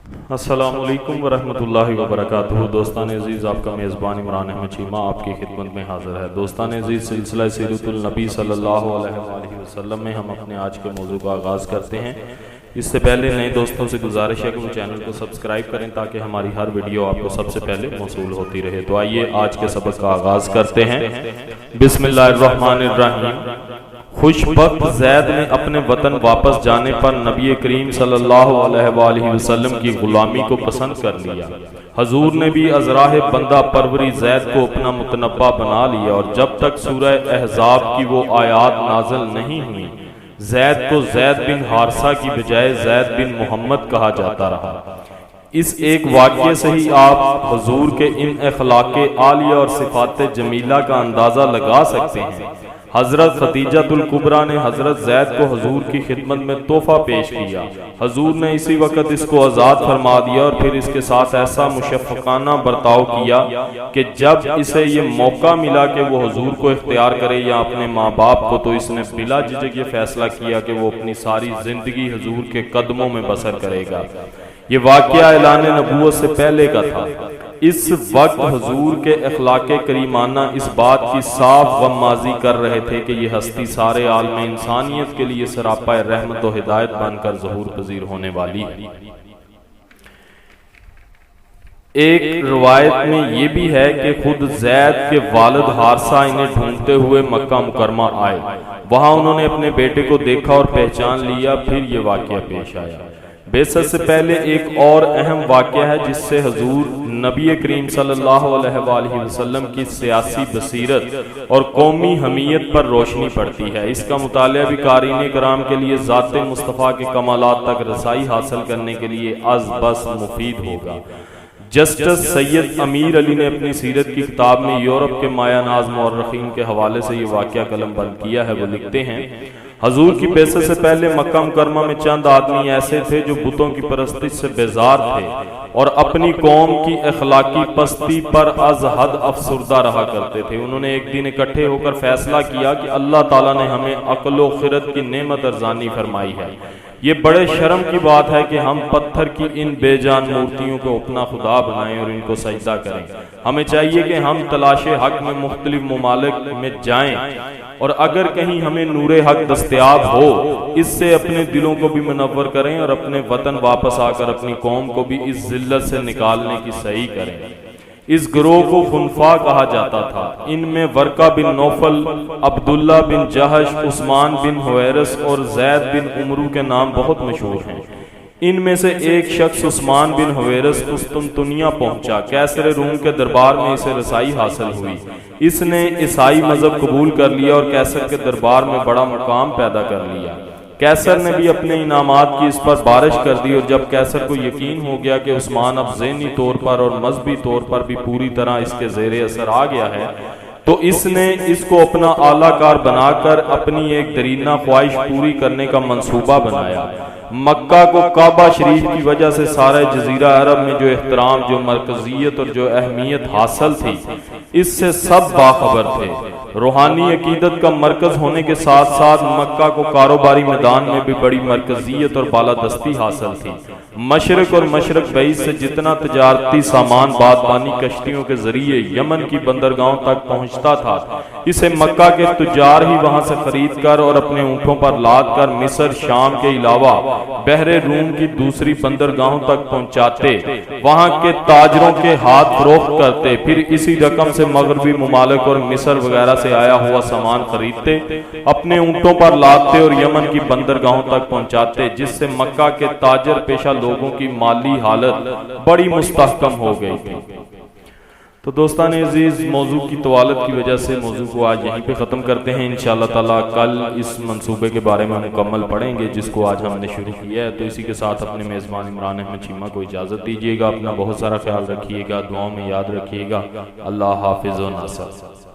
अस्सलामुअलैकुम वरहमतुल्लाहि वबरकातुहू। दोस्तान अजीज़, आपका मेज़बान इमरान अहमद चीमा आपकी खिदमत में हाज़िर है। दोस्तान अजीज़, सिलसिला सीरतुल नबी सल्लल्लाहु अलैहि वसल्लम में हम अपने आज के मौजू का आगाज़ करते हैं। इससे पहले नए दोस्तों से गुजारिश है कि वो चैनल को सब्सक्राइब करें ताकि हमारी हर वीडियो आपको सबसे पहले मौसूल होती रहे। तो आइए आज के सबक का आगाज़ करते हैं। बिस्मिल्लाहिर्रहमानिर्रहीम। खुशबख्त ज़ैद ने अपने वतन वापस जाने पर नबी करीम सल्लल्लाहु अलैहि वसल्लम की गुलामी को पसंद कर लिया। हजूर ने भी अज़राह बंदा परवरी ज़ैद को अपना मुतनब्बा बना लिया और जब तक सूरह अहज़ाब की वो आयात नाज़िल नहीं हुई, ज़ैद को ज़ैद बिन हारसा की बजाय ज़ैद बिन मोहम्मद कहा जाता रहा। इस एक वाक़ये से ही आप हजूर के इन अखलाक़े आलिया और सिफ़ात जमीला का अंदाज़ा लगा सकते हैं। हजरत खदीजतुल कुबरा ने हजरत ज़ैद को हजूर की खिदमत में तोहफा पेश किया। हजूर ने इसी वक्त इसको आज़ाद फरमा दिया और फिर इसके साथ ऐसा मुशफ़क़ाना बर्ताव किया कि जब इसे ये मौका मिला कि वो हजूर को इख्तियार करे या अपने माँ बाप को, तो इसने बिला झिझक ये फैसला किया कि वो अपनी सारी जिंदगी हजूर के कदमों में बसर करेगा। ये वाक़या ऐलान नबूवत से पहले का था। इस वक्त हजूर के अखलाक़े करीमाना इस बात की साफ गम्माज़ी कर रहे थे कि यह हस्ती सारे आलम इंसानियत के लिए सरापा रहमत व हिदायत बनकर ज़हूर पजीर होने वाली है। एक रवायत में ये भी है कि खुद ज़ैद के वालिद हारसा इन्हें ढूंढते हुए मक्का मुकरमा आए। वहां उन्होंने अपने बेटे को देखा और पहचान लिया। फिर ये वाक़या पेश आया। बेसत से पहले एक और अहम वाक़या है जिससे हजूर नबी करीम सल्लल्लाहु अलैहि वसल्लम की सियासी बसीरत और कौमी हमीयत पर रोशनी पड़ती है। इसका मुतालिया भी क़ारीन कराम के लिए ज़ाते मुस्तफ़ा के कमालात तक रसाई हासिल करने के लिए अज़ बस मुफीद होगा। जस्टिस सैयद अमीर अली ने अपनी सीरत की किताब में यूरोप के मायानाज़ मौर्रखीन के हवाले से ये वाक़या कलमबंद किया है। वो लिखते हैं, हजूर की बेसत से पहले मक्का मुकरमा में चंद आदमी ऐसे थे जो बुतों की परस्तिश से बेजार थे और अपनी कौम की अखलाकी पस्ती पर अज हद अफसुर्दा रहा करते थे। उन्होंने एक दिन इकट्ठे होकर फैसला किया कि अल्लाह ताला ने हमें अक्ल व खिरत की नेमत अर्जानी फरमाई है। ये बड़े शर्म की बात है कि हम पत्थर की इन बेजान मूर्तियों को अपना खुदा बनाएं और इनको सजदा करें। हमें चाहिए कि हम तलाशे हक में मुख्तलिफ ममालिक में जाएं और अगर कहीं हमें नूरे हक दस्तयाब हो, इससे अपने दिलों को भी मुनव्वर करें और अपने वतन वापस आकर अपनी कौम को भी इस जिल्लत से निकालने की सही करें। इस गिरोह को खुनफा कहा जाता था। इनमें वर्का बिन नौफल, अब्दुल्ला बिन जहश, उस्मान बिन हुवैरस और ज़ैद बिन उमरू के नाम बहुत मशहूर हैं। इनमें से एक शख्स उस्मान बिन हुवैरस कुस्तुनतुनिया पहुंचा। कैसर रूम के दरबार में इसे रसाई हासिल हुई। इसने ईसाई मजहब कबूल कर लिया और कैसर के दरबार में बड़ा मुकाम पैदा कर लिया। कैसर ने भी अपने इनामात की इस पर बारिश कर दी और जब कैसर को यकीन हो गया कि उस्मान अब ज़हनी तौर पर और मजहबी तौर पर भी पूरी तरह इसके ज़ेरे असर आ गया है, तो इसने इसको अपना आलाकार बनाकर अपनी एक दरीना ख्वाहिश पूरी करने का मंसूबा बनाया। मक्का को काबा शरीफ की वजह से सारे जजीरा अरब में जो एहतराम, जो मरकजियत और जो अहमियत हासिल थी, इससे सब बाखबर थे। रूहानी अकीदत का मरकज होने के साथ साथ मक्का को कारोबारी मैदान में भी बड़ी मरकजियत और बालादस्ती हासिल थी। मशरक और मशरक बैस से जितना तजारती सामान बादबानी कश्तियों के जरिए यमन की बंदरगाहों तक पहुंचता था, इसे मक्का के तुजार ही वहां से खरीद कर और अपने ऊँटों पर लाद कर मिस्र, शाम के अलावा बहरे रूम की दूसरी बंदरगाहों तक पहुंचाते, वहां के ताजरों के हाथ फरोख्त करते, फिर इसी रकम से मगरबी मुमालिक और मिस्र वगैरह से आया हुआ सामान खरीदते, अपने ऊँटों पर लादते और यमन की बंदरगाहों तक पहुंचाते, जिससे मक्का के ताजर पेशा लोगों की माली हालत बड़ी मुस्तहकम हो गई थी। तो दोस्तान अजीज़, मौजू की तवालत की वजह से मौजू को आज यहीं पे ख़त्म करते हैं। इंशाअल्लाह ताला कल इस मंसूबे के बारे में मुकम्मल पढ़ेंगे जिसको आज हमने शुरू किया है। तो इसी के साथ अपने मेज़बान इमरान अहमद चीमा को इजाज़त दीजिएगा। अपना बहुत सारा ख्याल रखिएगा, दुआओं में याद रखिएगा। अल्लाह हाफिज़ व नासर।